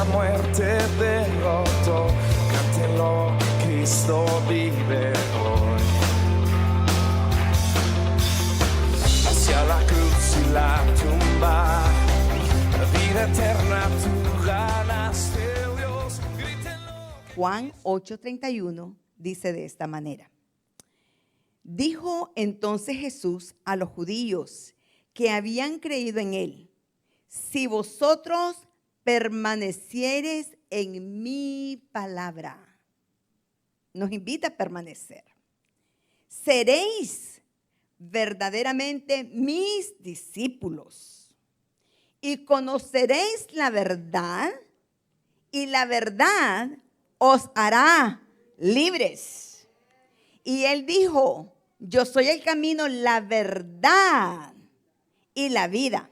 la muerte derrotó. Cántenlo, Cristo vive hoy. Hacia la cruz y la tumba, la vida eterna tú ganaste, Dios. Grítenlo. Juan 8:31 dice de esta manera: dijo entonces Jesús a los judíos que habían creído en él: si vosotros permaneciereis en mi palabra, nos invita a permanecer, seréis verdaderamente mis discípulos y conoceréis la verdad, y la verdad os hará libres. Y él dijo: yo soy el camino, la verdad y la vida.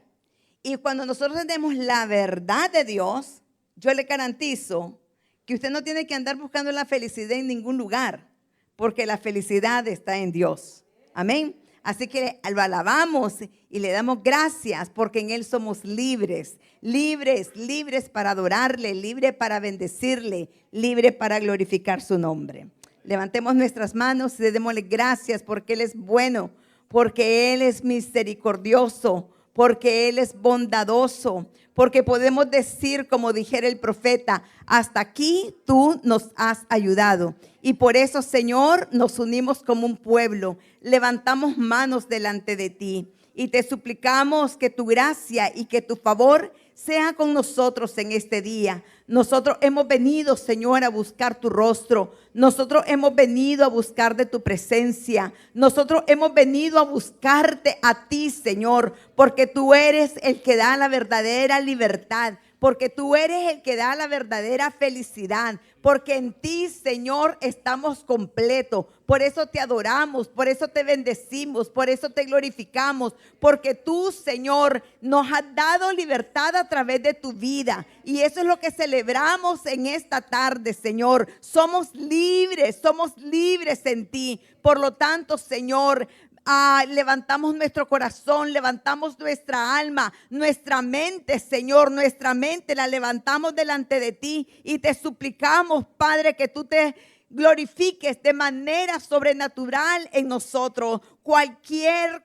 Y cuando nosotros tenemos la verdad de Dios, yo le garantizo que usted no tiene que andar buscando la felicidad en ningún lugar, porque la felicidad está en Dios. Amén. Así que lo alabamos y le damos gracias, porque en Él somos libres, libres, libres para adorarle, libres para bendecirle, libres para glorificar su nombre. Levantemos nuestras manos y démosle gracias, porque Él es bueno, porque Él es misericordioso, porque Él es bondadoso, porque podemos decir, como dijera el profeta: hasta aquí tú nos has ayudado. Y por eso, Señor, nos unimos como un pueblo, levantamos manos delante de ti y te suplicamos que tu gracia y que tu favor sea con nosotros en este día. Nosotros hemos venido, Señor, a buscar tu rostro. Nosotros hemos venido a buscar de tu presencia. Nosotros hemos venido a buscarte a ti, Señor, porque tú eres el que da la verdadera libertad, porque tú eres el que da la verdadera felicidad, porque en ti, Señor, estamos completos. Por eso te adoramos, por eso te bendecimos, por eso te glorificamos, porque tú, Señor, nos has dado libertad a través de tu vida. Y eso es lo que celebramos en esta tarde, Señor. Somos libres en ti. Por lo tanto, Señor, levantamos nuestro corazón, levantamos nuestra alma, nuestra mente, Señor, nuestra mente la levantamos delante de ti y te suplicamos, Padre, que tú te glorifiques de manera sobrenatural en nosotros. Cualquier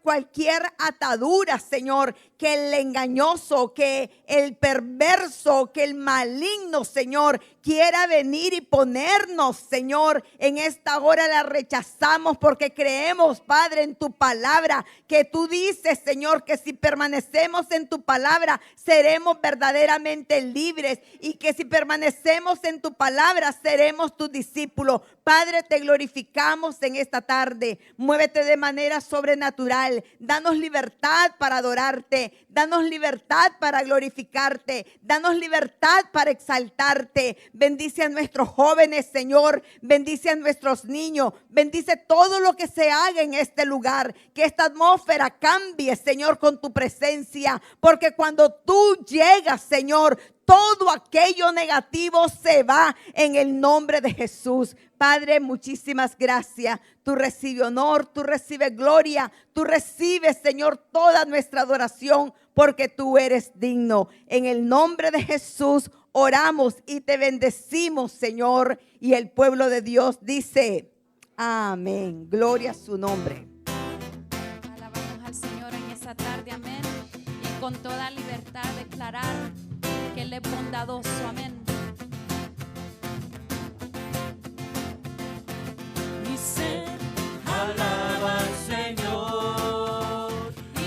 atadura, Señor, que el engañoso, que el perverso, que el maligno, Señor, quiera venir y ponernos, Señor, en esta hora la rechazamos, porque creemos, Padre, en tu palabra, que tú dices, Señor, que si permanecemos en tu palabra seremos verdaderamente libres, y que si permanecemos en tu palabra seremos tus discípulos. Padre, te glorificamos en esta tarde. Muévete de manera sobrenatural. Danos libertad para adorarte. Danos libertad para glorificarte. Danos libertad para exaltarte. Bendice a nuestros jóvenes, Señor. Bendice a nuestros niños. Bendice todo lo que se haga en este lugar. Que esta atmósfera cambie, Señor, con tu presencia. Porque cuando tú llegas, Señor, todo aquello negativo se va en el nombre de Jesús. Padre, muchísimas gracias. Tú recibes honor, tú recibes gloria, tú recibes, Señor, toda nuestra adoración, porque tú eres digno. En el nombre de Jesús oramos y te bendecimos, Señor. Y el pueblo de Dios dice: amén. Gloria a su nombre. Alabamos al Señor en esa tarde, amén. Y con toda libertad declarar que Él es bondadoso, amén. Mi ser alaba al Señor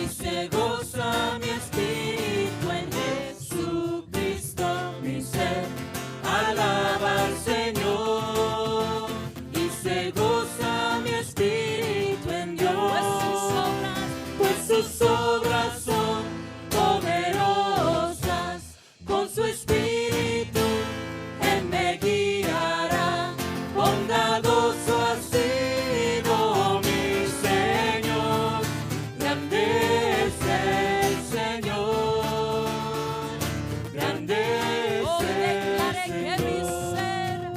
y se goza mi espíritu en Jesucristo. Mi ser alaba al Señor y se goza mi espíritu en Dios. Pues sus obras son poderosas, con su espíritu Él me guiará. Bondadoso ha sido mi Señor, grande es el Señor, grande es el Señor.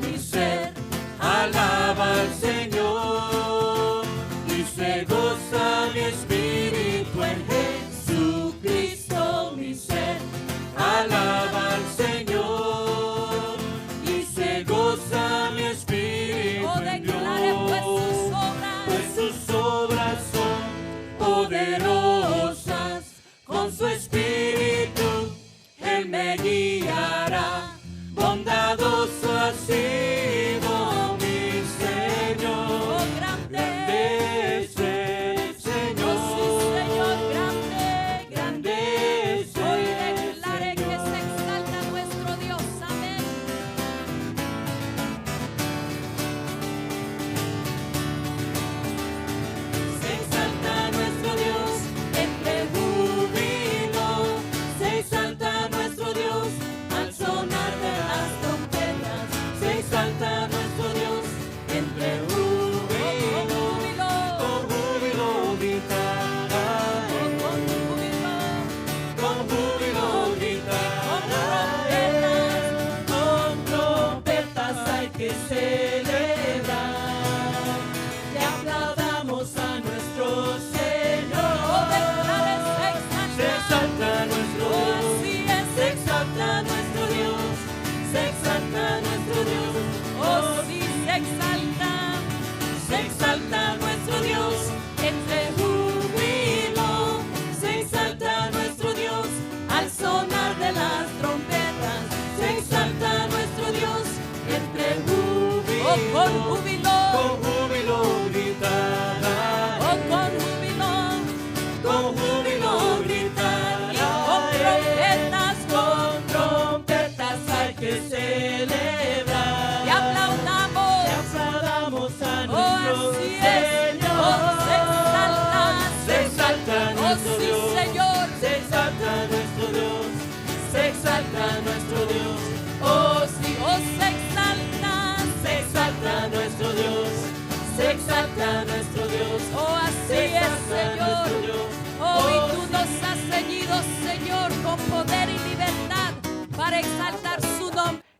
Mi ser alaba al Señor y se goza mi espíritu en Jesucristo. Mi ser alaba al Señor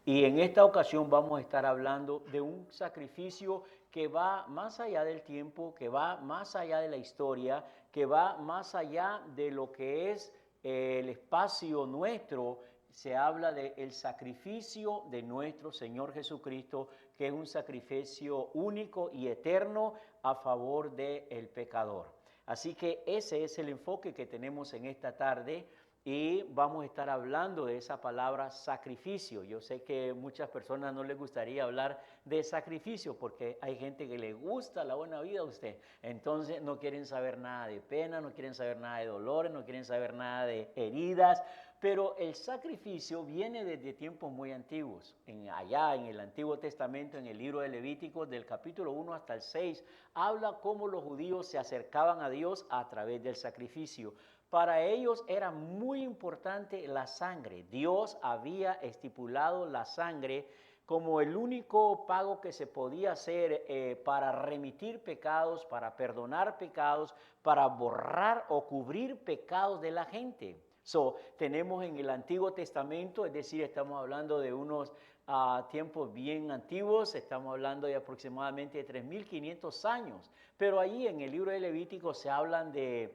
Y en esta ocasión vamos a estar hablando de un sacrificio que va más allá del tiempo, que va más allá de la historia, que va más allá de lo que es el espacio nuestro. Se habla del sacrificio de nuestro Señor Jesucristo, que es un sacrificio único y eterno a favor del pecador. Así que ese es el enfoque que tenemos en esta tarde. Y vamos a estar hablando de esa palabra sacrificio. Yo sé que muchas personas no les gustaría hablar de sacrificio porque hay gente que le gusta la buena vida a usted. Entonces no quieren saber nada de pena, no quieren saber nada de dolores, no quieren saber nada de heridas. Pero el sacrificio viene desde tiempos muy antiguos. Allá en el Antiguo Testamento, en el libro de Levíticos, del capítulo 1 hasta el 6, habla cómo los judíos se acercaban a Dios a través del sacrificio. Para ellos era muy importante la sangre. Dios había estipulado la sangre como el único pago que se podía hacer para remitir pecados, para perdonar pecados, para borrar o cubrir pecados de la gente. Tenemos en el Antiguo Testamento, es decir, estamos hablando de unos tiempos bien antiguos, estamos hablando de aproximadamente 3.500 años, pero allí en el libro de Levítico se hablan de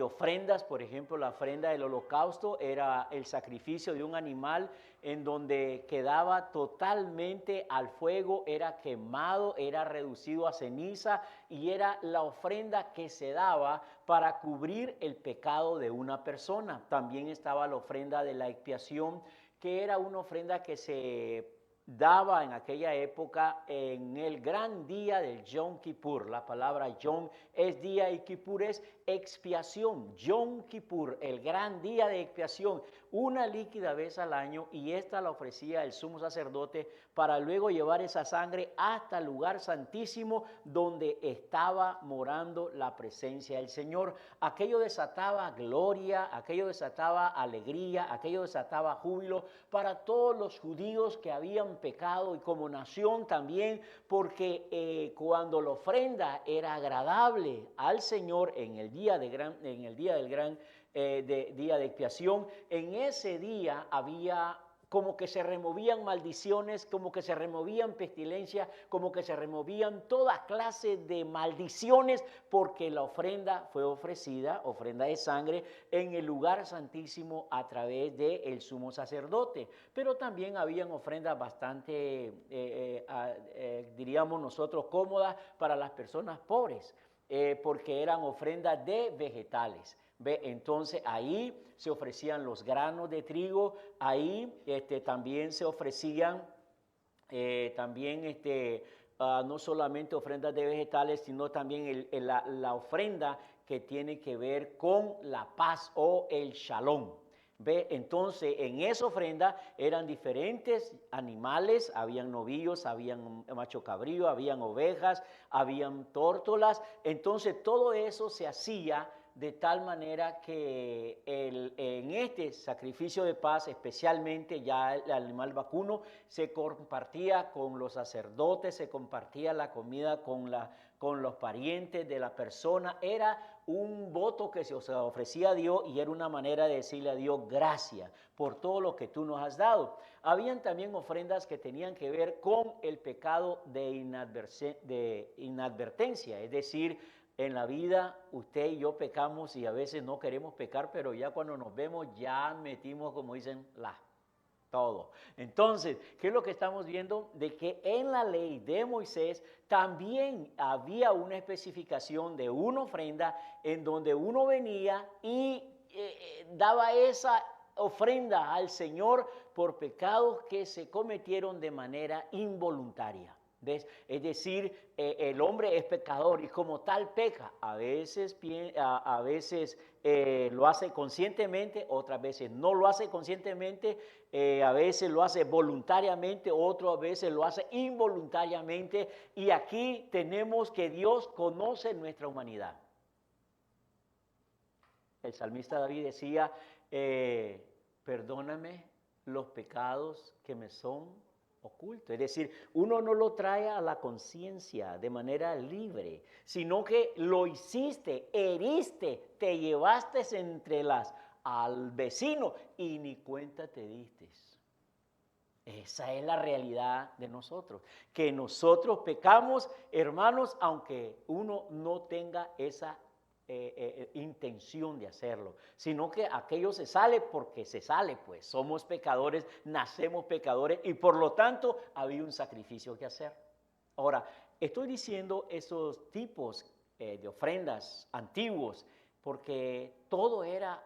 ofrendas. Por ejemplo, la ofrenda del holocausto era el sacrificio de un animal en donde quedaba totalmente al fuego, era quemado, era reducido a ceniza y era la ofrenda que se daba para cubrir el pecado de una persona. También estaba la ofrenda de la expiación, que era una ofrenda que se daba en aquella época en el gran día del Yom Kippur. La palabra Yom es día y Kippur es expiación. Yom Kippur, el gran día de expiación, una líquida vez al año, y esta la ofrecía el sumo sacerdote para luego llevar esa sangre hasta el lugar santísimo donde estaba morando la presencia del Señor. Aquello desataba gloria, aquello desataba alegría, aquello desataba júbilo para todos los judíos que habían pecado y como nación también, porque cuando la ofrenda era agradable al Señor en el día del gran día de expiación, en ese día había como que se removían maldiciones, como que se removían pestilencias, como que se removían toda clase de maldiciones, porque la ofrenda fue ofrecida, ofrenda de sangre, en el lugar santísimo a través del sumo sacerdote. Pero también habían ofrendas bastante, diríamos nosotros, cómodas para las personas pobres, porque eran ofrendas de vegetales. ¿Ve? Entonces ahí se ofrecían los granos de trigo, ahí también se ofrecían no solamente ofrendas de vegetales, sino también la ofrenda que tiene que ver con la paz o el shalom. ¿Ve? Entonces en esa ofrenda eran diferentes animales, habían novillos, habían macho cabrío, habían ovejas, habían tórtolas. Entonces todo eso se hacía de tal manera que en este sacrificio de paz, especialmente ya el animal vacuno, se compartía con los sacerdotes, se compartía la comida con los parientes de la persona. Era un voto que se ofrecía a Dios y era una manera de decirle a Dios gracias por todo lo que tú nos has dado. Habían también ofrendas que tenían que ver con el pecado de inadvertencia, es decir, en la vida usted y yo pecamos y a veces no queremos pecar, pero ya cuando nos vemos ya metimos, como dicen, todo. Entonces, ¿qué es lo que estamos viendo? De que en la ley de Moisés también había una especificación de una ofrenda en donde uno venía y daba esa ofrenda al Señor por pecados que se cometieron de manera involuntaria. ¿Ves? Es decir, el hombre es pecador y como tal peca. A veces lo hace conscientemente, otras veces no lo hace conscientemente, a veces lo hace voluntariamente, otras veces lo hace involuntariamente. Y aquí tenemos que Dios conoce nuestra humanidad. El salmista David decía, perdóname los pecados que me son oculto. Es decir, uno no lo trae a la conciencia de manera libre, sino que lo hiciste, heriste, te llevaste entre al vecino y ni cuenta te diste. Esa es la realidad de nosotros, que nosotros pecamos, hermanos, aunque uno no tenga esa intención de hacerlo, sino que aquello se sale porque se sale, pues somos pecadores, nacemos pecadores y por lo tanto había un sacrificio que hacer. Ahora, estoy diciendo esos tipos de ofrendas antiguos porque todo era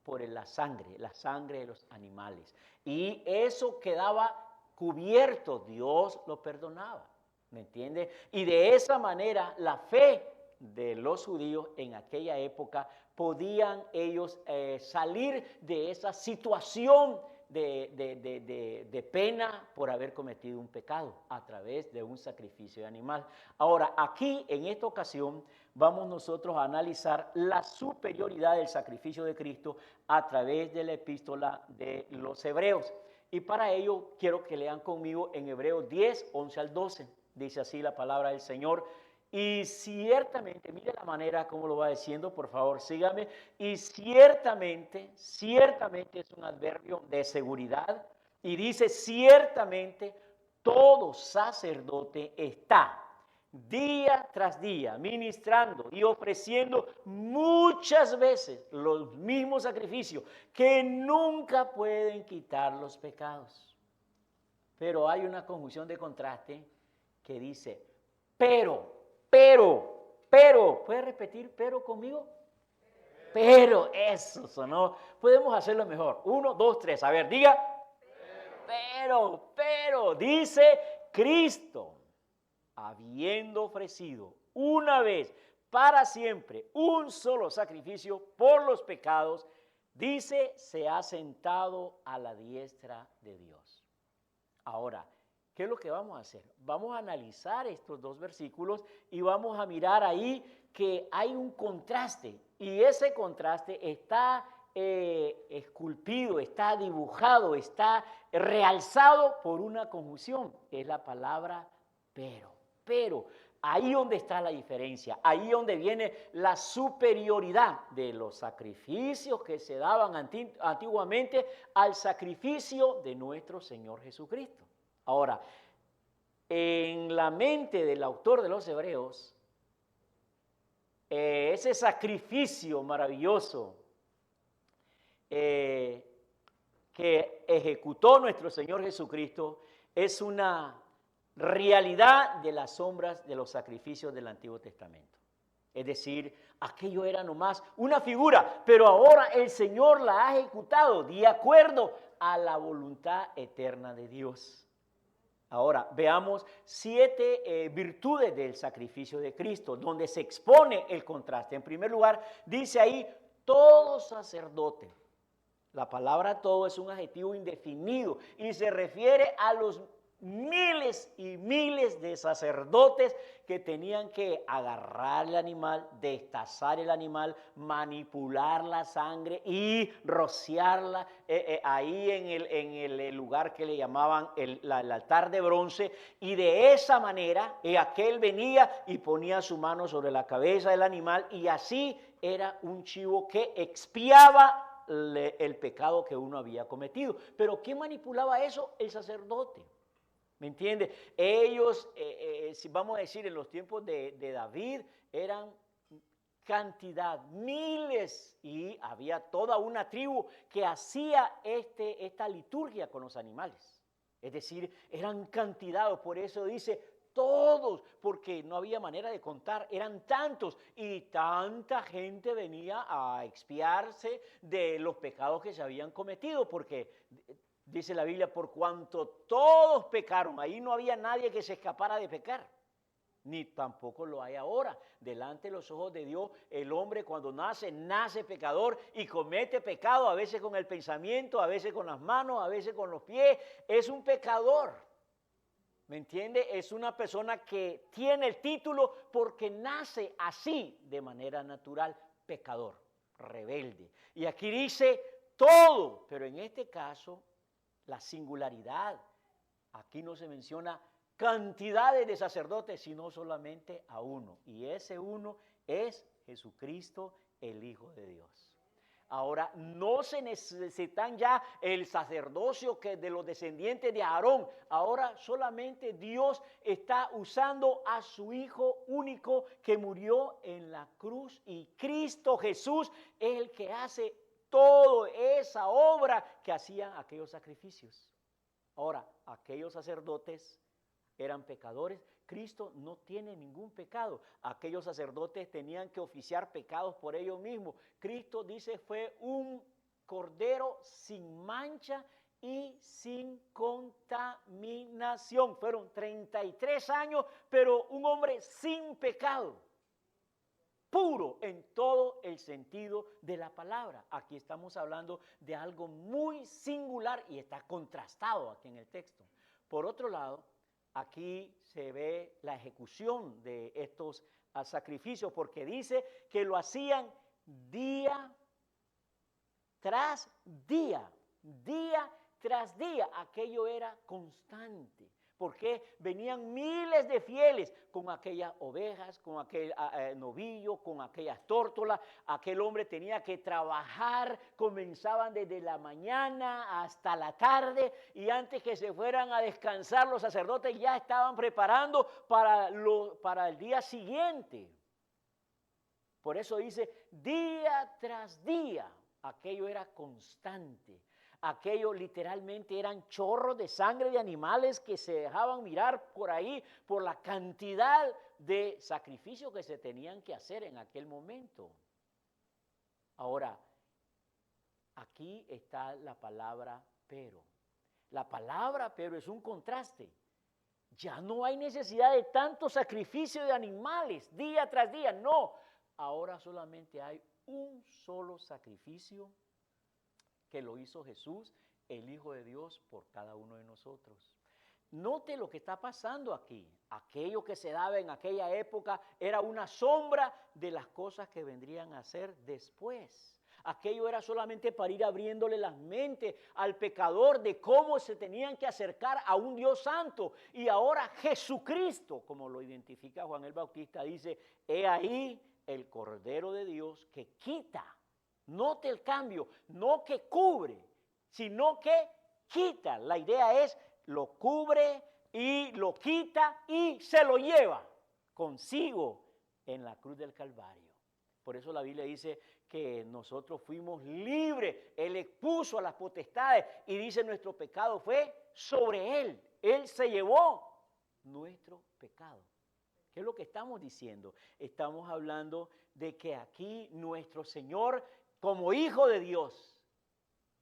por la sangre de los animales. Y eso quedaba cubierto, Dios lo perdonaba, ¿me entiende? Y de esa manera la fe de los judíos en aquella época podían ellos salir de esa situación de pena por haber cometido un pecado a través de un sacrificio de animal. Ahora, aquí en esta ocasión vamos nosotros a analizar la superioridad del sacrificio de Cristo a través de la epístola de los Hebreos. Y para ello quiero que lean conmigo en Hebreos 10, 11 al 12. Dice así la palabra del Señor. Y ciertamente, mire la manera como lo va diciendo, por favor, sígame. Y ciertamente es un adverbio de seguridad. Y dice, ciertamente, todo sacerdote está día tras día ministrando y ofreciendo muchas veces los mismos sacrificios que nunca pueden quitar los pecados. Pero hay una conjunción de contraste que dice, pero, ¿puede repetir pero conmigo? Pero, eso sonó. Podemos hacerlo mejor. 1, 2, 3. A ver, diga. Pero, dice Cristo, habiendo ofrecido una vez para siempre un solo sacrificio por los pecados, dice, se ha sentado a la diestra de Dios. Ahora, ¿qué es lo que vamos a hacer? Vamos a analizar estos dos versículos y vamos a mirar ahí que hay un contraste y ese contraste está esculpido, está dibujado, está realzado por una conjunción, es la palabra pero. Ahí donde está la diferencia, ahí donde viene la superioridad de los sacrificios que se daban antiguamente al sacrificio de nuestro Señor Jesucristo. Ahora, en la mente del autor de los Hebreos, ese sacrificio maravilloso que ejecutó nuestro Señor Jesucristo es una realidad de las sombras de los sacrificios del Antiguo Testamento. Es decir, aquello era nomás una figura, pero ahora el Señor la ha ejecutado de acuerdo a la voluntad eterna de Dios. Ahora, veamos 7 virtudes del sacrificio de Cristo, donde se expone el contraste. En primer lugar, dice ahí, todo sacerdote. La palabra todo es un adjetivo indefinido y se refiere a los miles y miles de sacerdotes que tenían que agarrar el animal, destazar el animal, manipular la sangre y rociarla ahí en el lugar que le llamaban el altar de bronce, y de esa manera aquel venía y ponía su mano sobre la cabeza del animal y así era un chivo que expiaba el pecado que uno había cometido. Pero ¿quién manipulaba eso? El sacerdote. ¿Me entiende? Ellos, si vamos a decir, en los tiempos de David, eran cantidad, miles, y había toda una tribu que hacía esta liturgia con los animales. Es decir, eran cantidades, por eso dice todos, porque no había manera de contar, eran tantos, y tanta gente venía a expiarse de los pecados que se habían cometido, porque dice la Biblia, por cuanto todos pecaron, ahí no había nadie que se escapara de pecar, ni tampoco lo hay ahora. Delante de los ojos de Dios, el hombre cuando nace pecador y comete pecado, a veces con el pensamiento, a veces con las manos, a veces con los pies, es un pecador. ¿Me entiende? Es una persona que tiene el título porque nace así, de manera natural, pecador, rebelde. Y aquí dice todo, pero en este caso, la singularidad. Aquí no se menciona cantidades de sacerdotes, sino solamente a uno. Y ese uno es Jesucristo, el Hijo de Dios. Ahora no se necesitan ya el sacerdocio que de los descendientes de Aarón. Ahora solamente Dios está usando a su Hijo único que murió en la cruz, y Cristo Jesús es el que hace toda esa obra que hacían aquellos sacrificios. Ahora, aquellos sacerdotes eran pecadores. Cristo no tiene ningún pecado. Aquellos sacerdotes tenían que oficiar pecados por ellos mismos. Cristo, dice, fue un cordero sin mancha y sin contaminación. Fueron 33 años, pero un hombre sin pecado, puro en todo el sentido de la palabra. Aquí estamos hablando de algo muy singular y está contrastado aquí en el texto. Por otro lado, aquí se ve la ejecución de estos sacrificios, porque dice que lo hacían día tras día, día tras día. Aquello era constante, porque venían miles de fieles con aquellas ovejas, con aquel novillo, con aquellas tórtolas. Aquel hombre tenía que trabajar, comenzaban desde la mañana hasta la tarde, y antes que se fueran a descansar, los sacerdotes ya estaban preparando para el día siguiente. Por eso dice día tras día. Aquello era constante. Aquello literalmente eran chorros de sangre de animales que se dejaban mirar por ahí por la cantidad de sacrificios que se tenían que hacer en aquel momento. Ahora, aquí está la palabra pero. La palabra pero es un contraste. Ya no hay necesidad de tanto sacrificio de animales día tras día, no. Ahora solamente hay un solo sacrificio que lo hizo Jesús, el Hijo de Dios, por cada uno de nosotros. Note lo que está pasando aquí. Aquello que se daba en aquella época era una sombra de las cosas que vendrían a ser después. Aquello era solamente para ir abriéndole las mentes al pecador de cómo se tenían que acercar a un Dios santo. Y ahora Jesucristo, como lo identifica Juan el Bautista, dice: he ahí el Cordero de Dios que quita. Note el cambio, no que cubre, sino que quita. La idea es, lo cubre y lo quita y se lo lleva consigo en la cruz del Calvario. Por eso la Biblia dice que nosotros fuimos libres. Él expuso a las potestades y dice: nuestro pecado fue sobre Él. Él se llevó nuestro pecado. ¿Qué es lo que estamos diciendo? Estamos hablando de que aquí nuestro Señor, como Hijo de Dios,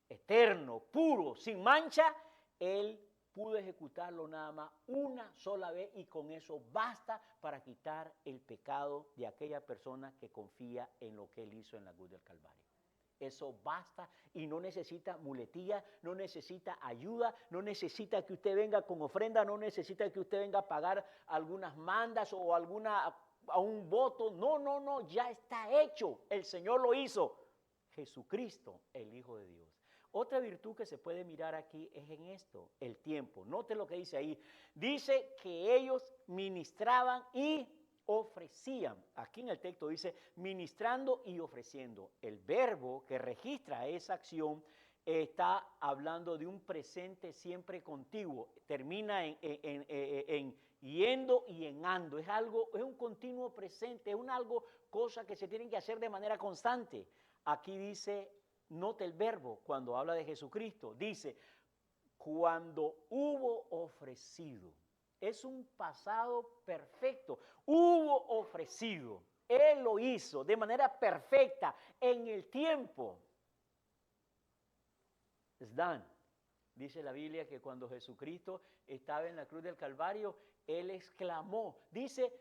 eterno, puro, sin mancha, Él pudo ejecutarlo nada más una sola vez, y con eso basta para quitar el pecado de aquella persona que confía en lo que Él hizo en la cruz del Calvario. Eso basta, y no necesita muletilla, no necesita ayuda, no necesita que usted venga con ofrenda, no necesita que usted venga a pagar algunas mandas o a un voto. No, ya está hecho. El Señor lo hizo. Jesucristo, el Hijo de Dios. Otra virtud que se puede mirar aquí es en esto, el tiempo. Note lo que dice ahí. Dice que ellos ministraban y ofrecían. Aquí en el texto dice ministrando y ofreciendo. El verbo que registra esa acción está hablando de un presente siempre contiguo. Termina en yendo y en ando. Es un continuo presente, es cosa que se tienen que hacer de manera constante. Aquí dice, note el verbo cuando habla de Jesucristo, dice, cuando hubo ofrecido. Es un pasado perfecto. Hubo ofrecido. Él lo hizo de manera perfecta en el tiempo. It's done. Dice la Biblia que cuando Jesucristo estaba en la cruz del Calvario, Él exclamó. Dice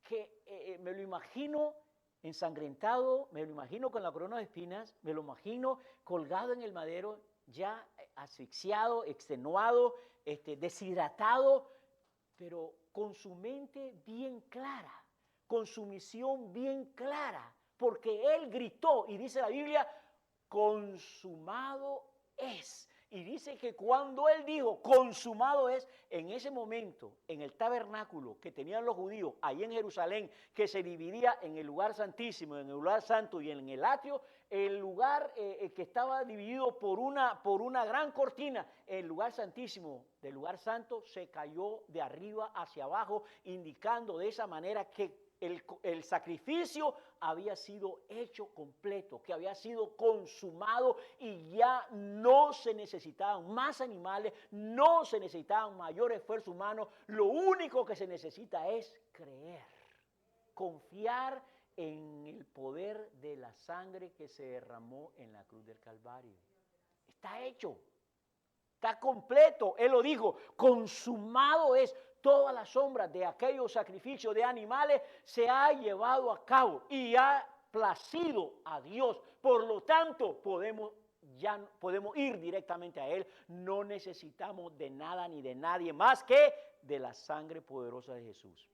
que me lo imagino ensangrentado, me lo imagino con la corona de espinas, me lo imagino colgado en el madero, ya asfixiado, extenuado, deshidratado, pero con su mente bien clara, con su misión bien clara, porque Él gritó, y dice la Biblia, consumado es. Y dice que cuando Él dijo, consumado es, en ese momento, en el tabernáculo que tenían los judíos, ahí en Jerusalén, que se dividía en el lugar santísimo, en el lugar santo y en el atrio, el lugar que estaba dividido por una gran cortina, el lugar santísimo del lugar santo se cayó de arriba hacia abajo, indicando de esa manera que el sacrificio había sido hecho completo, que había sido consumado y ya no se necesitaban más animales, no se necesitaban mayor esfuerzo humano. Lo único que se necesita es creer, confiar en el poder de la sangre que se derramó en la cruz del Calvario. Está hecho. Está completo, Él lo dijo, consumado es. Toda la sombra de aquellos sacrificios de animales se ha llevado a cabo y ha placido a Dios. Por lo tanto, podemos ir directamente a Él. No necesitamos de nada ni de nadie más que de la sangre poderosa de Jesús.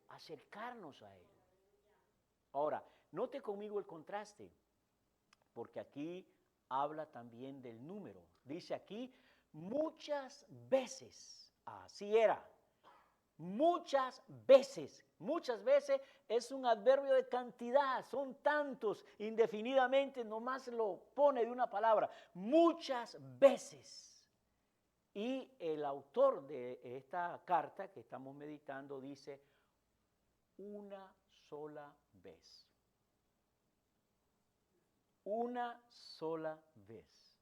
Acercarnos a Él. Ahora, note conmigo el contraste, porque aquí habla también del número. Dice aquí, muchas veces, así era, muchas veces es un adverbio de cantidad, son tantos, indefinidamente, nomás lo pone de una palabra, muchas veces. Y el autor de esta carta que estamos meditando dice, una sola vez. Una sola vez.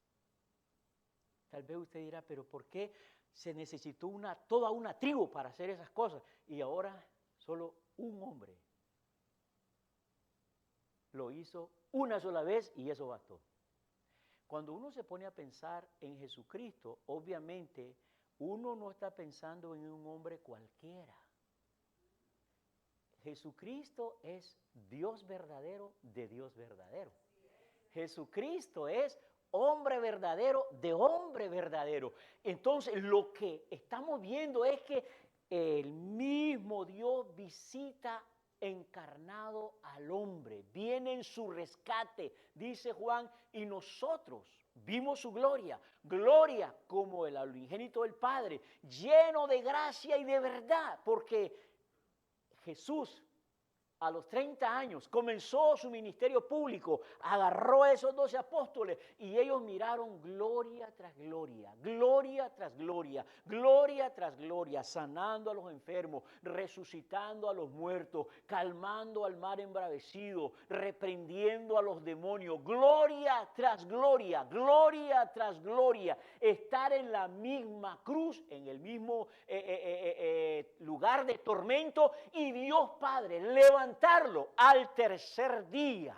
Tal vez usted dirá, pero ¿por qué se necesitó toda una tribu para hacer esas cosas? Y ahora solo un hombre lo hizo una sola vez y eso bastó. Cuando uno se pone a pensar en Jesucristo, obviamente uno no está pensando en un hombre cualquiera. Jesucristo es Dios verdadero de Dios verdadero. Jesucristo es hombre verdadero de hombre verdadero. Entonces, lo que estamos viendo es que el mismo Dios visita encarnado al hombre, viene en su rescate, dice Juan, y nosotros vimos su gloria, gloria como el unigénito del Padre, lleno de gracia y de verdad, porque Jesús a los 30 años comenzó su ministerio público, agarró a esos 12 apóstoles y ellos miraron gloria tras gloria, gloria tras gloria, gloria tras gloria, sanando a los enfermos, resucitando a los muertos, calmando al mar embravecido, reprendiendo a los demonios, gloria tras gloria, gloria tras gloria, estar en la misma cruz, en el mismo lugar de tormento y Dios Padre levantarlo al tercer día.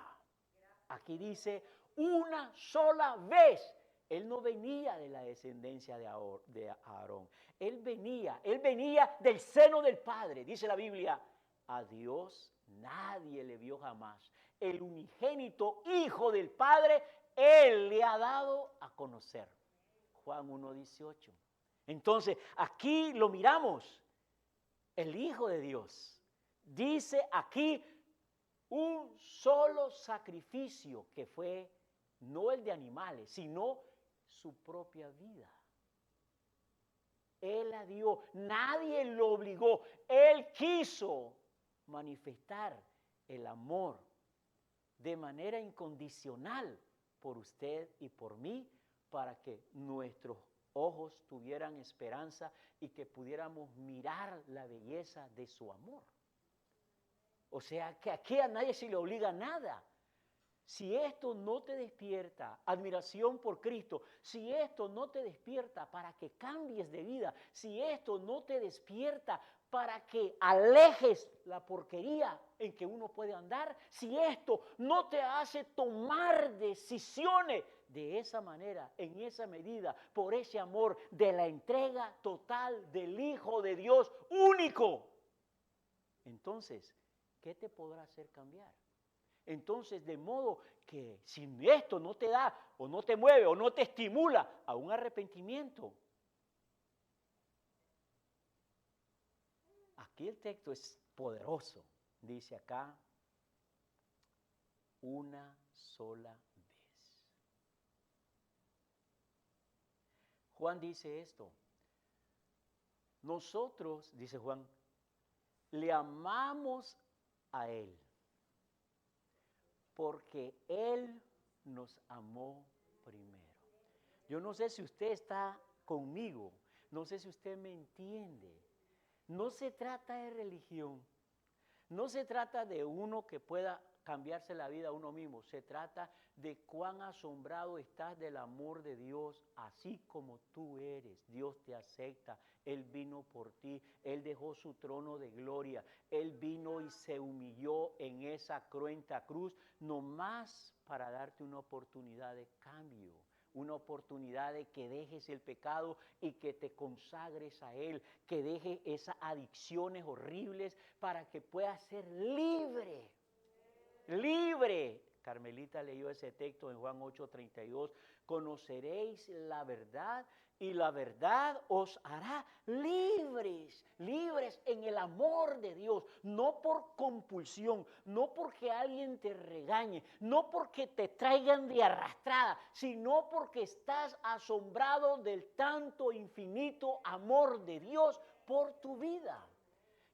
Aquí dice una sola vez. Él no venía de la descendencia de Aarón. Él venía del seno del Padre. Dice la Biblia, a Dios nadie le vio jamás. El unigénito Hijo del Padre, Él le ha dado a conocer. Juan 1:18. Entonces, aquí lo miramos. El Hijo de Dios. Dice aquí un solo sacrificio que fue no el de animales, sino su propia vida. Él la dio, nadie lo obligó, Él quiso manifestar el amor de manera incondicional por usted y por mí para que nuestros ojos tuvieran esperanza y que pudiéramos mirar la belleza de su amor. O sea, que aquí a nadie se le obliga a nada. Si esto no te despierta admiración por Cristo, si esto no te despierta para que cambies de vida, si esto no te despierta para que alejes la porquería en que uno puede andar, si esto no te hace tomar decisiones de esa manera, en esa medida, por ese amor de la entrega total del Hijo de Dios único, entonces, ¿qué te podrá hacer cambiar? Entonces, de modo que si esto no te da, o no te mueve, o no te estimula a un arrepentimiento, aquí el texto es poderoso. Dice acá, una sola vez. Juan dice esto. Nosotros, dice Juan, le amamos a Él, porque Él nos amó primero. Yo no sé si usted está conmigo, no sé si usted me entiende. No se trata de religión, no se trata de uno que pueda cambiarse la vida a uno mismo, se trata de cuán asombrado estás del amor de Dios, así como tú eres. Dios te acepta, Él vino por ti, Él dejó su trono de gloria, Él vino y se humilló en esa cruenta cruz, nomás para darte una oportunidad de cambio. Una oportunidad de que dejes el pecado y que te consagres a Él, que dejes esas adicciones horribles para que puedas ser libre. Libre. Carmelita leyó ese texto en Juan 8:32. Conoceréis la verdad y la verdad os hará libres. Libres en el amor de Dios. No por compulsión, no porque alguien te regañe, no porque te traigan de arrastrada, sino porque estás asombrado del tanto infinito amor de Dios por tu vida.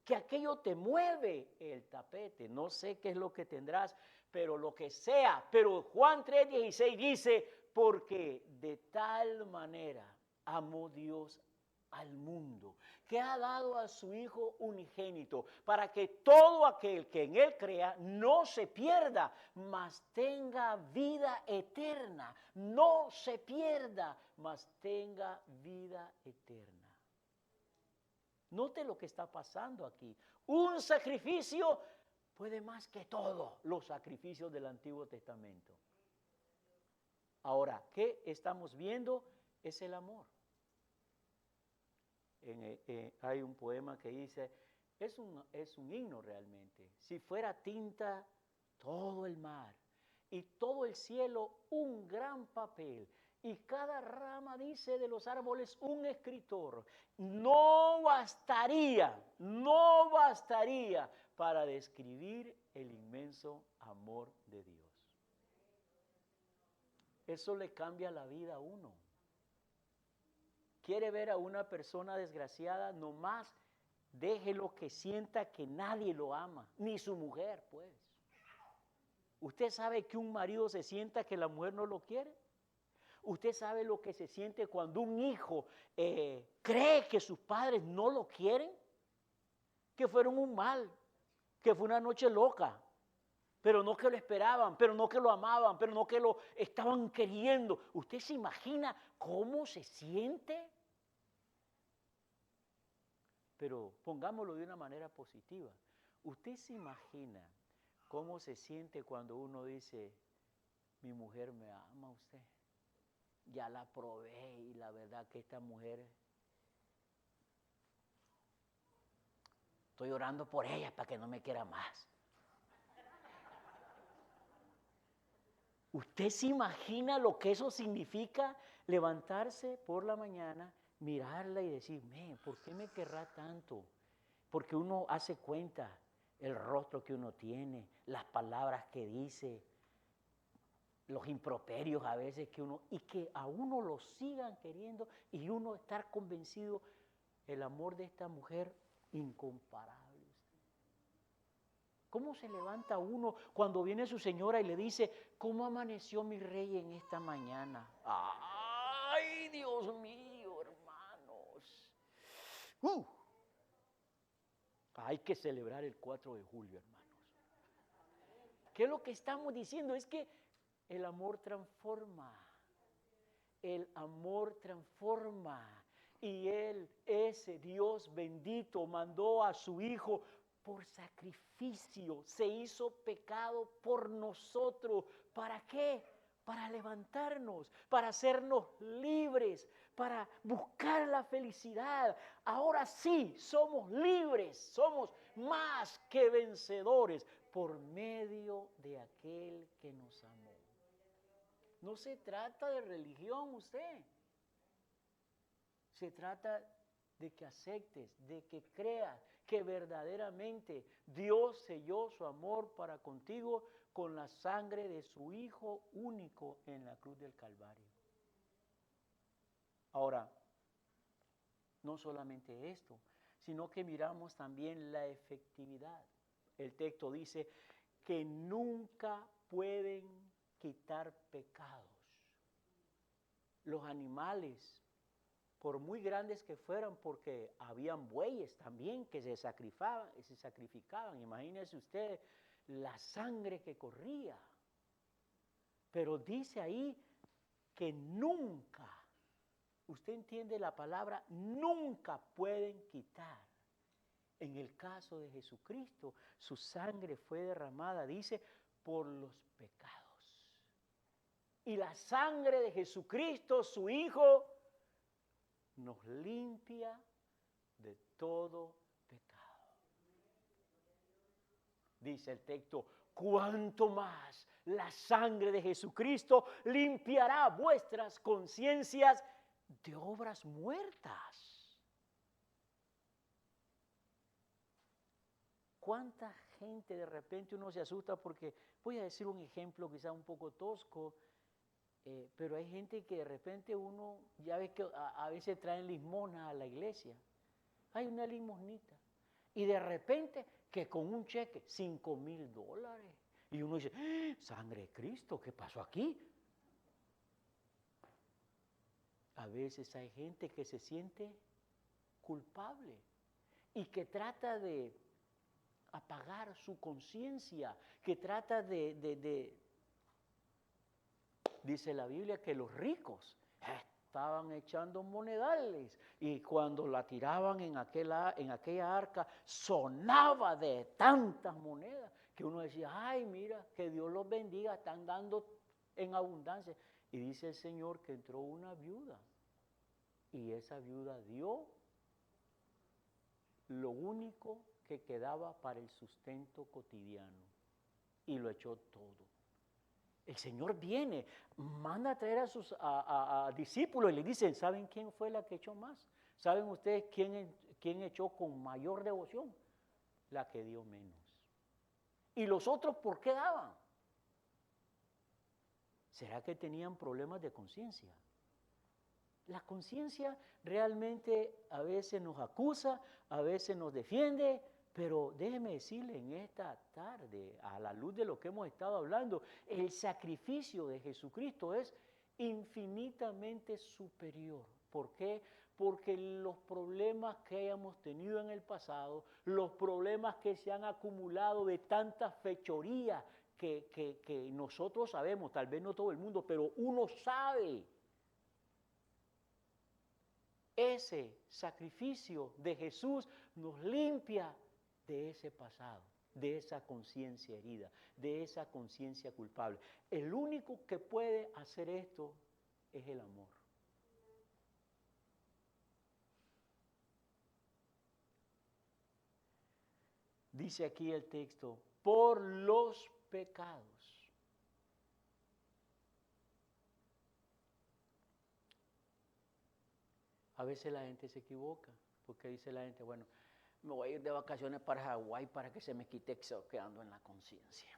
Que aquello te mueve el tapete. No sé qué es lo que tendrás, pero lo que sea. Pero Juan 3:16 dice, porque de tal manera amó Dios al mundo, que ha dado a su Hijo unigénito, para que todo aquel que en Él crea no se pierda, mas tenga vida eterna. No se pierda, mas tenga vida eterna. Note lo que está pasando aquí. Un sacrificio puede más que todos los sacrificios del Antiguo Testamento. Ahora, ¿qué estamos viendo? Es el amor. Hay un poema que dice, es un himno realmente. Si fuera tinta todo el mar y todo el cielo un gran papel, y cada rama, dice, de los árboles un escritor, no bastaría para describir el inmenso amor de Dios. Eso le cambia la vida a uno. ¿Quiere ver a una persona desgraciada? Nomás déjelo que sienta que nadie lo ama, ni su mujer, pues. ¿Usted sabe que un marido se sienta que la mujer no lo quiere? ¿Usted sabe lo que se siente cuando un hijo cree que sus padres no lo quieren? Que fueron un mal, que fue una noche loca, pero no que lo esperaban, pero no que lo amaban, pero no que lo estaban queriendo. ¿Usted se imagina cómo se siente? Pero pongámoslo de una manera positiva. ¿Usted se imagina cómo se siente cuando uno dice, mi mujer me ama a usted? Ya la probé y la verdad que esta mujer, estoy orando por ella para que no me quiera más. ¿Usted se imagina lo que eso significa? Levantarse por la mañana, mirarla y decir, ¿por qué me querrá tanto? Porque uno hace cuenta el rostro que uno tiene, las palabras que dice, los improperios a veces que uno, y que a uno lo sigan queriendo y uno estar convencido el amor de esta mujer incomparable. ¿Cómo se levanta uno cuando viene su señora y le dice, ¿cómo amaneció mi rey en esta mañana? ¡Ay, Dios mío, hermanos! Hay que celebrar el 4 de julio, hermanos. ¿Qué es lo que estamos diciendo? Es que el amor transforma. El amor transforma. Y Él, ese Dios bendito, mandó a su Hijo por sacrificio. Se hizo pecado por nosotros. ¿Para qué? Para levantarnos, para hacernos libres, para buscar la felicidad. Ahora sí, somos libres, somos más que vencedores por medio de aquel que nos amó. No se trata de religión usted. Se trata de que aceptes, de que creas que verdaderamente Dios selló su amor para contigo con la sangre de su Hijo único en la cruz del Calvario. Ahora, no solamente esto, sino que miramos también la efectividad. El texto dice que nunca pueden quitar pecados. Los animales, por muy grandes que fueran, porque habían bueyes también que se sacrificaban. Imagínense usted la sangre que corría. Pero dice ahí que nunca, usted entiende la palabra, nunca pueden quitar. En el caso de Jesucristo, su sangre fue derramada, dice, por los pecados. Y la sangre de Jesucristo, su Hijo, nos limpia de todo pecado. Dice el texto, cuanto más la sangre de Jesucristo limpiará vuestras conciencias de obras muertas. ¿Cuánta gente de repente uno se asusta? Porque voy a decir un ejemplo quizá un poco tosco, pero hay gente que de repente uno, ya ves que a veces traen limosna a la iglesia. Hay una limosnita. Y de repente que con un cheque, $5,000. Y uno dice, ¡ah! Sangre de Cristo, ¿qué pasó aquí? A veces hay gente que se siente culpable y que trata de apagar su conciencia, que trata dice la Biblia que los ricos estaban echando monedales y cuando la tiraban en aquella arca sonaba de tantas monedas que uno decía, ay, mira, que Dios los bendiga, están dando en abundancia. Y dice el Señor que entró una viuda y esa viuda dio lo único que quedaba para el sustento cotidiano y lo echó todo. El Señor viene, manda a traer a sus discípulos y le dicen, ¿saben quién fue la que echó más? ¿Saben ustedes quién echó con mayor devoción? La que dio menos. ¿Y los otros por qué daban? ¿Será que tenían problemas de conciencia? La conciencia realmente a veces nos acusa, a veces nos defiende, pero déjeme decirle en esta tarde, a la luz de lo que hemos estado hablando, el sacrificio de Jesucristo es infinitamente superior. ¿Por qué? Porque los problemas que hayamos tenido en el pasado, los problemas que se han acumulado de tantas fechorías que nosotros sabemos, tal vez no todo el mundo, pero uno sabe. Ese sacrificio de Jesús nos limpia de ese pasado, de esa conciencia herida, de esa conciencia culpable. El único que puede hacer esto es el amor. Dice aquí el texto, por los pecados. A veces la gente se equivoca, porque dice la gente, bueno, me voy a ir de vacaciones para Hawái para que se me quite eso quedando en la conciencia.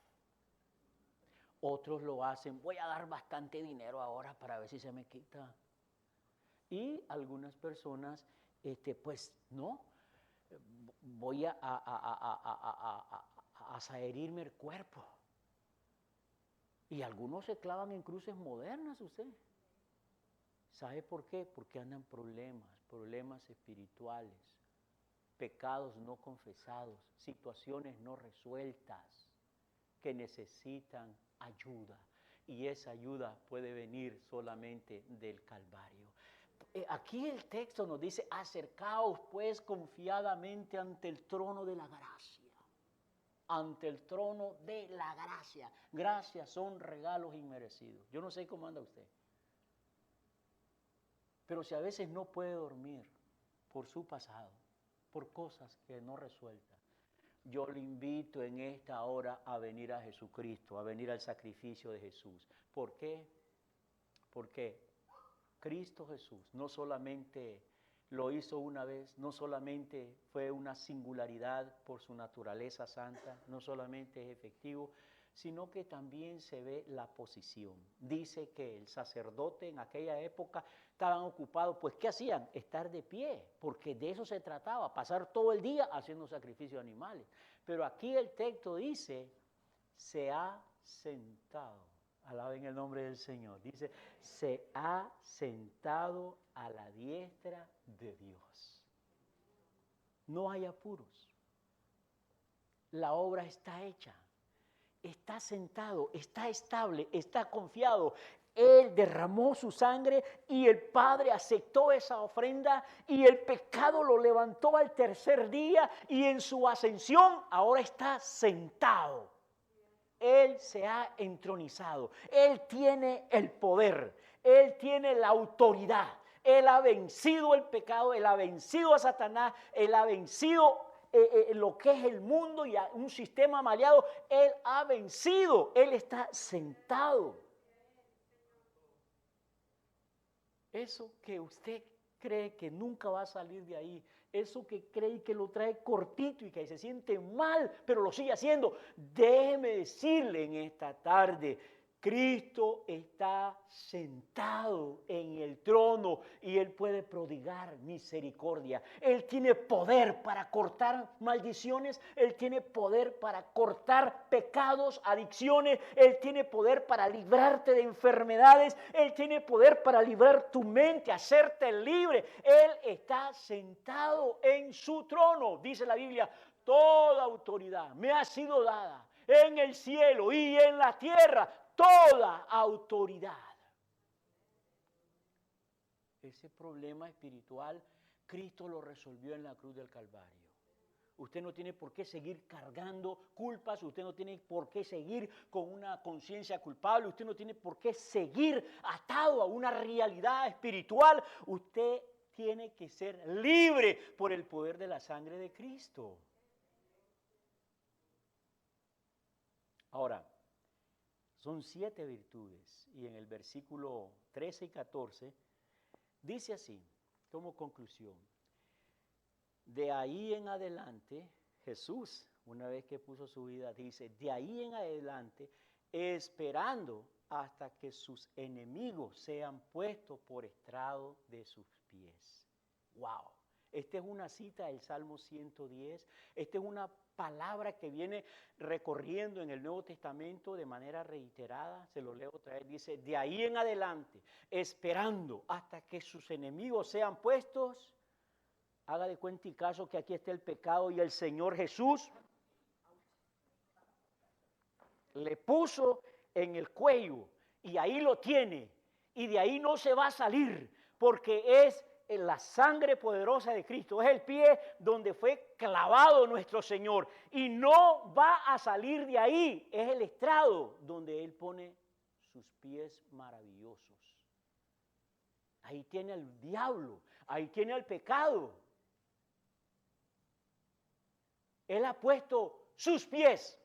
Otros lo hacen, voy a dar bastante dinero ahora para ver si se me quita. Y algunas personas, pues no, voy a herirme el cuerpo. Y algunos se clavan en cruces modernas, usted. ¿Sabe por qué? Porque andan problemas espirituales, pecados no confesados, situaciones no resueltas que necesitan ayuda. Y esa ayuda puede venir solamente del Calvario. Aquí el texto nos dice, acercaos pues confiadamente ante el trono de la gracia. Ante el trono de la gracia. Gracias son regalos inmerecidos. Yo no sé cómo anda usted. Pero si a veces no puede dormir por su pasado, por cosas que no resuelta, yo le invito en esta hora a venir a Jesucristo, a venir al sacrificio de Jesús. ¿Por qué? Porque Cristo Jesús no solamente lo hizo una vez, no solamente fue una singularidad por su naturaleza santa, no solamente es efectivo, sino que también se ve la posición. Dice que el sacerdote en aquella época estaban ocupados, pues ¿qué hacían? Estar de pie, porque de eso se trataba, pasar todo el día haciendo sacrificios de animales. Pero aquí el texto dice, se ha sentado Alaben el nombre del Señor. Dice, se ha sentado a la diestra de Dios. No hay apuros. La obra está hecha. Está sentado, está estable, está confiado. Él derramó su sangre y el Padre aceptó esa ofrenda y el pecado lo levantó al tercer día y en su ascensión ahora está sentado. Él se ha entronizado. Él tiene el poder. Él tiene la autoridad. Él ha vencido el pecado. Él ha vencido a Satanás. Él ha vencido lo que es el mundo y a un sistema maleado. Él ha vencido. Él está sentado. Eso que usted cree que nunca va a salir de ahí, eso que cree que lo trae cortito y que se siente mal, pero lo sigue haciendo, déjeme decirle en esta tarde, Cristo está sentado en el trono y Él puede prodigar misericordia. Él tiene poder para cortar maldiciones, Él tiene poder para cortar pecados, adicciones, Él tiene poder para librarte de enfermedades, Él tiene poder para librar tu mente, hacerte libre. Él está sentado en su trono, dice la Biblia, toda autoridad me ha sido dada en el cielo y en la tierra. Toda autoridad. Ese problema espiritual, Cristo lo resolvió en la cruz del Calvario. Usted no tiene por qué seguir cargando culpas, usted no tiene por qué seguir con una conciencia culpable, usted no tiene por qué seguir atado a una realidad espiritual. Usted tiene que ser libre por el poder de la sangre de Cristo. Ahora, son 7 virtudes y en el versículo 13 y 14 dice así, como conclusión, de ahí en adelante, Jesús, una vez que puso su vida, dice, de ahí en adelante, esperando hasta que sus enemigos sean puestos por estrado de sus pies. ¡Wow! Esta es una cita del Salmo 110, esta es una palabra que viene recorriendo en el Nuevo Testamento de manera reiterada, se lo leo otra vez, dice, de ahí en adelante, esperando hasta que sus enemigos sean puestos, haga de cuenta y caso que aquí está el pecado y el Señor Jesús le puso en el cuello y ahí lo tiene y de ahí no se va a salir porque es en la sangre poderosa de Cristo, es el pie donde fue clavado nuestro Señor y no va a salir de ahí, es el estrado donde Él pone sus pies maravillosos. Ahí tiene al diablo, ahí tiene al pecado. Él ha puesto sus pies.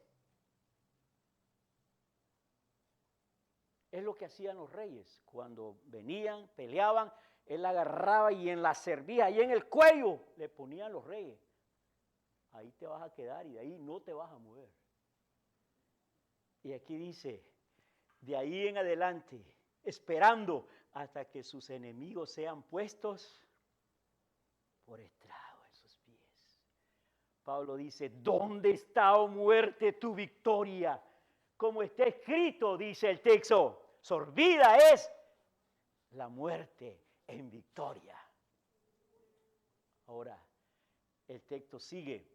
Es lo que hacían los reyes cuando venían, peleaban. Él la agarraba y en la cerviz, ahí en el cuello, le ponían los reyes. Ahí te vas a quedar y de ahí no te vas a mover. Y aquí dice, de ahí en adelante, esperando hasta que sus enemigos sean puestos por estrado de sus pies. Pablo dice, ¿dónde está, oh muerte, tu victoria? Como está escrito, dice el texto, sorbida es la muerte en victoria. Ahora, el texto sigue,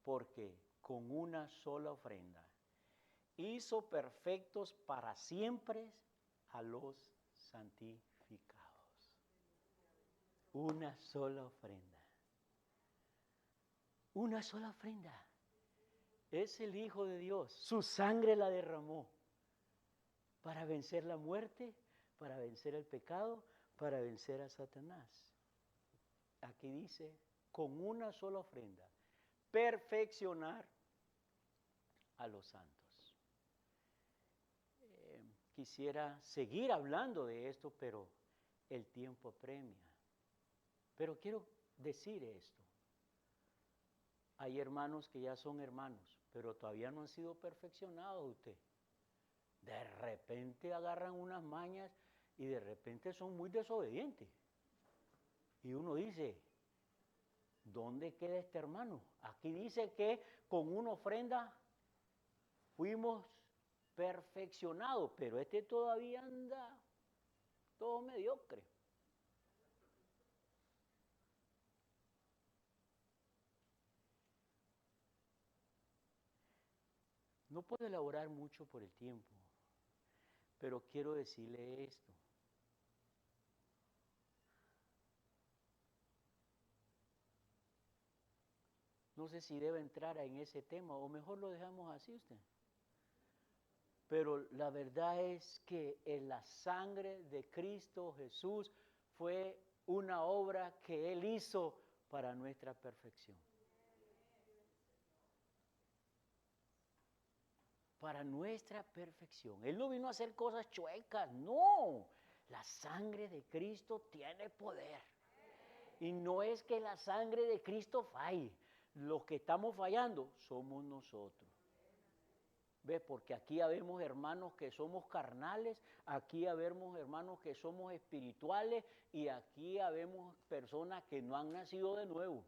porque con una sola ofrenda hizo perfectos para siempre a los santificados. Una sola ofrenda. Una sola ofrenda. Es el Hijo de Dios. Su sangre la derramó para vencer la muerte, para vencer el pecado, para vencer a Satanás. Aquí dice, con una sola ofrenda, perfeccionar a los santos. Quisiera seguir hablando de esto, pero el tiempo apremia. Pero quiero decir esto. Hay hermanos que ya son hermanos, pero todavía no han sido perfeccionados usted. De repente agarran unas mañas y de repente son muy desobedientes. Y uno dice, ¿dónde queda este hermano? Aquí dice que con una ofrenda fuimos perfeccionado, pero este todavía anda todo mediocre. No puedo elaborar mucho por el tiempo, pero quiero decirle esto. No sé si debe entrar en ese tema o mejor lo dejamos así usted. Pero la verdad es que en la sangre de Cristo Jesús fue una obra que Él hizo para nuestra perfección. Para nuestra perfección. Él no vino a hacer cosas chuecas, no. La sangre de Cristo tiene poder. Y no es que la sangre de Cristo falle. Los que estamos fallando somos nosotros. ¿Ves? Porque aquí habemos hermanos que somos carnales, aquí habemos hermanos que somos espirituales y aquí habemos personas que no han nacido de nuevo.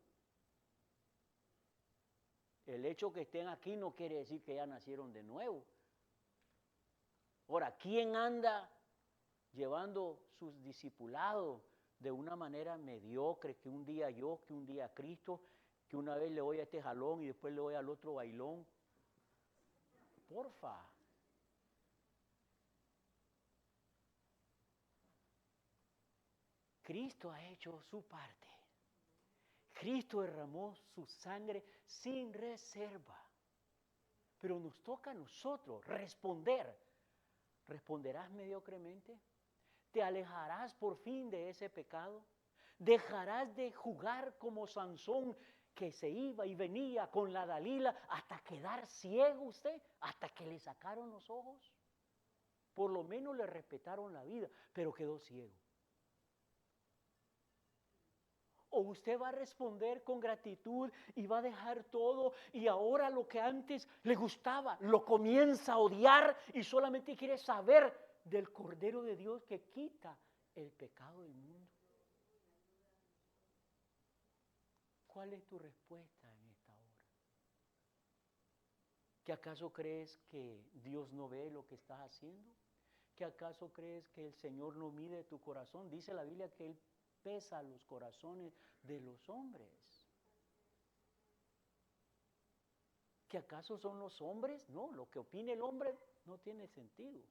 El hecho que estén aquí no quiere decir que ya nacieron de nuevo. Ahora, ¿quién anda llevando sus discipulados de una manera mediocre, que un día yo, que un día Cristo, que una vez le doy a este jalón y después le doy al otro bailón? Porfa. Cristo ha hecho su parte. Cristo derramó su sangre sin reserva. Pero nos toca a nosotros responder. ¿Responderás mediocremente? ¿Te alejarás por fin de ese pecado? ¿Dejarás de jugar como Sansón, que se iba y venía con la Dalila hasta quedar ciego usted? ¿Hasta que le sacaron los ojos? Por lo menos le respetaron la vida, pero quedó ciego. O usted va a responder con gratitud y va a dejar todo y ahora lo que antes le gustaba lo comienza a odiar y solamente quiere saber del Cordero de Dios que quita el pecado del mundo. ¿Cuál es tu respuesta en esta hora? ¿Que acaso crees que Dios no ve lo que estás haciendo? ¿Que acaso crees que el Señor no mide tu corazón? Dice la Biblia que Él pesa los corazones de los hombres. ¿Que acaso son los hombres? No, lo que opine el hombre no tiene sentido.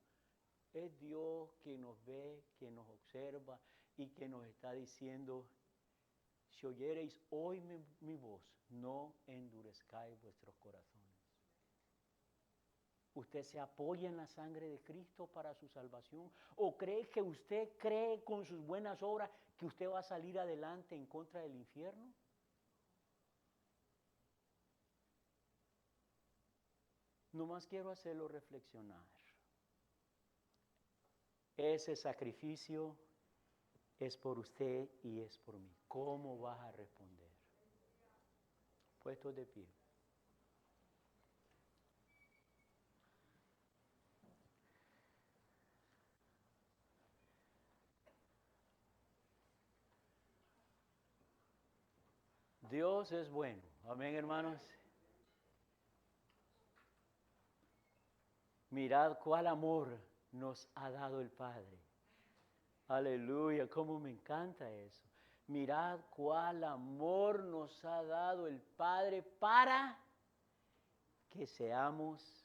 Es Dios quien nos ve, quien nos observa y quien nos está diciendo: si oyereis hoy mi voz, no endurezcáis vuestros corazones. ¿Usted se apoya en la sangre de Cristo para su salvación? ¿O cree que usted cree con sus buenas obras que usted va a salir adelante en contra del infierno? Nomás quiero hacerlo reflexionar. Ese sacrificio es por usted y es por mí. ¿Cómo vas a responder? Puestos de pie. Dios es bueno. Amén, hermanos. Mirad cuál amor nos ha dado el Padre. Aleluya, cómo me encanta eso. Mirad cuál amor nos ha dado el Padre para que seamos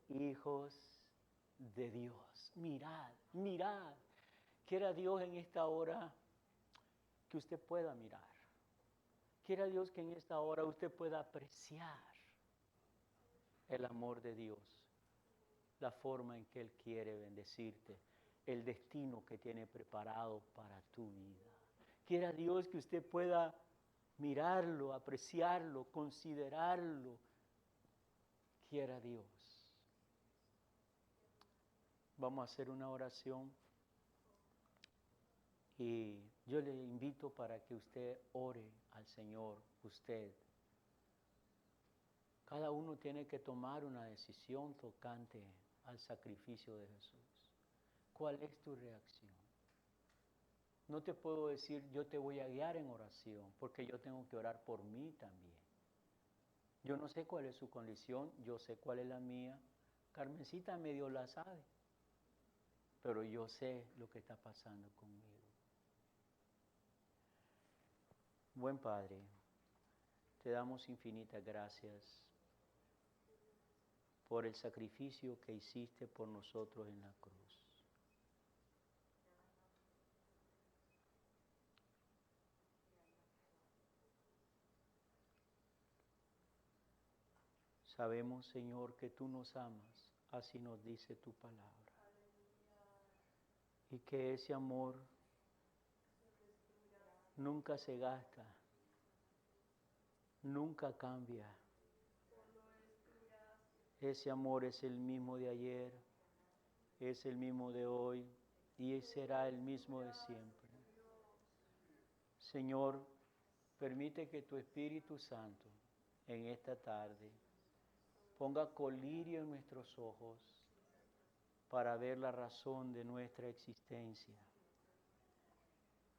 hijos de Dios. Mirad, mirad. Quiera Dios en esta hora que usted pueda mirar. Quiera Dios que en esta hora usted pueda apreciar el amor de Dios, la forma en que Él quiere bendecirte, el destino que tiene preparado para tu vida. Quiera Dios que usted pueda mirarlo, apreciarlo, considerarlo. Quiera Dios. Vamos a hacer una oración y yo le invito para que usted ore al Señor, usted. Cada uno tiene que tomar una decisión tocante al sacrificio de Jesús. ¿Cuál es tu reacción? No te puedo decir, yo te voy a guiar en oración, porque yo tengo que orar por mí también. Yo no sé cuál es su condición, yo sé cuál es la mía, Carmencita medio la sabe, pero yo sé lo que está pasando conmigo. Buen Padre, te damos infinitas gracias por el sacrificio que hiciste por nosotros en la cruz. Sabemos, Señor, que tú nos amas, así nos dice tu palabra. Y que ese amor nunca se gasta, nunca cambia. Ese amor es el mismo de ayer, es el mismo de hoy y será el mismo de siempre. Señor, permite que tu Espíritu Santo en esta tarde ponga colirio en nuestros ojos para ver la razón de nuestra existencia.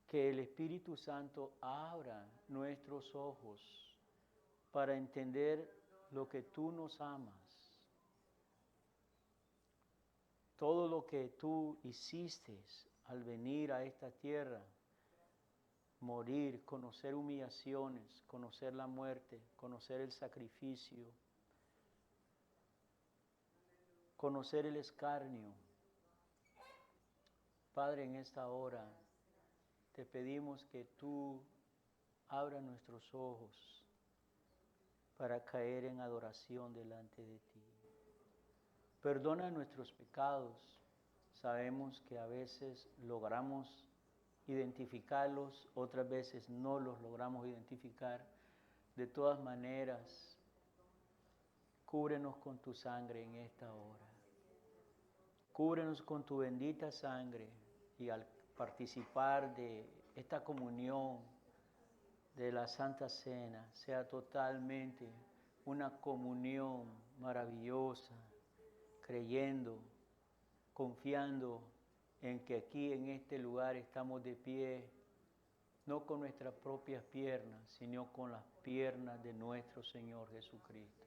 Que el Espíritu Santo abra nuestros ojos para entender lo que tú nos amas. Todo lo que tú hiciste al venir a esta tierra, morir, conocer humillaciones, conocer la muerte, conocer el sacrificio, conocer el escarnio. Padre, en esta hora te pedimos que tú abras nuestros ojos para caer en adoración delante de ti. Perdona nuestros pecados. Sabemos que a veces logramos identificarlos, otras veces no los logramos identificar. De todas maneras, cúbrenos con tu sangre en esta hora. Cúbrenos con tu bendita sangre y al participar de esta comunión de la Santa Cena sea totalmente una comunión maravillosa, creyendo, confiando en que aquí en este lugar estamos de pie, no con nuestras propias piernas, sino con las piernas de nuestro Señor Jesucristo.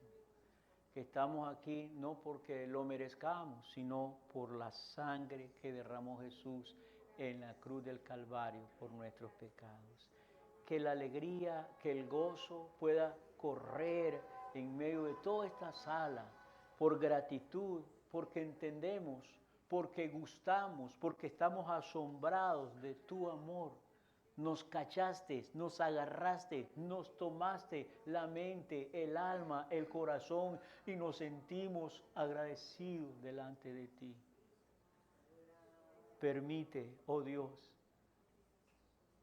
Que estamos aquí no porque lo merezcamos, sino por la sangre que derramó Jesús en la cruz del Calvario por nuestros pecados. Que la alegría, que el gozo pueda correr en medio de toda esta sala por gratitud, porque entendemos, porque gustamos, porque estamos asombrados de tu amor. Nos cachaste, nos agarraste, nos tomaste la mente, el alma, el corazón y nos sentimos agradecidos delante de ti. Permite, oh Dios,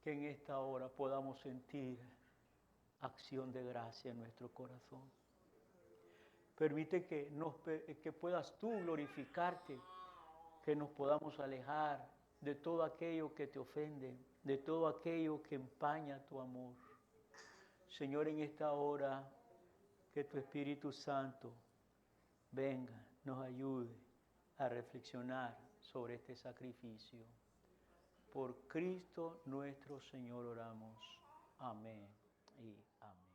que en esta hora podamos sentir acción de gracia en nuestro corazón. Permite que puedas tú glorificarte, que nos podamos alejar de todo aquello que te ofende, de todo aquello que empaña tu amor. Señor, en esta hora, que tu Espíritu Santo venga, nos ayude a reflexionar sobre este sacrificio. Por Cristo nuestro Señor oramos. Amén y amén.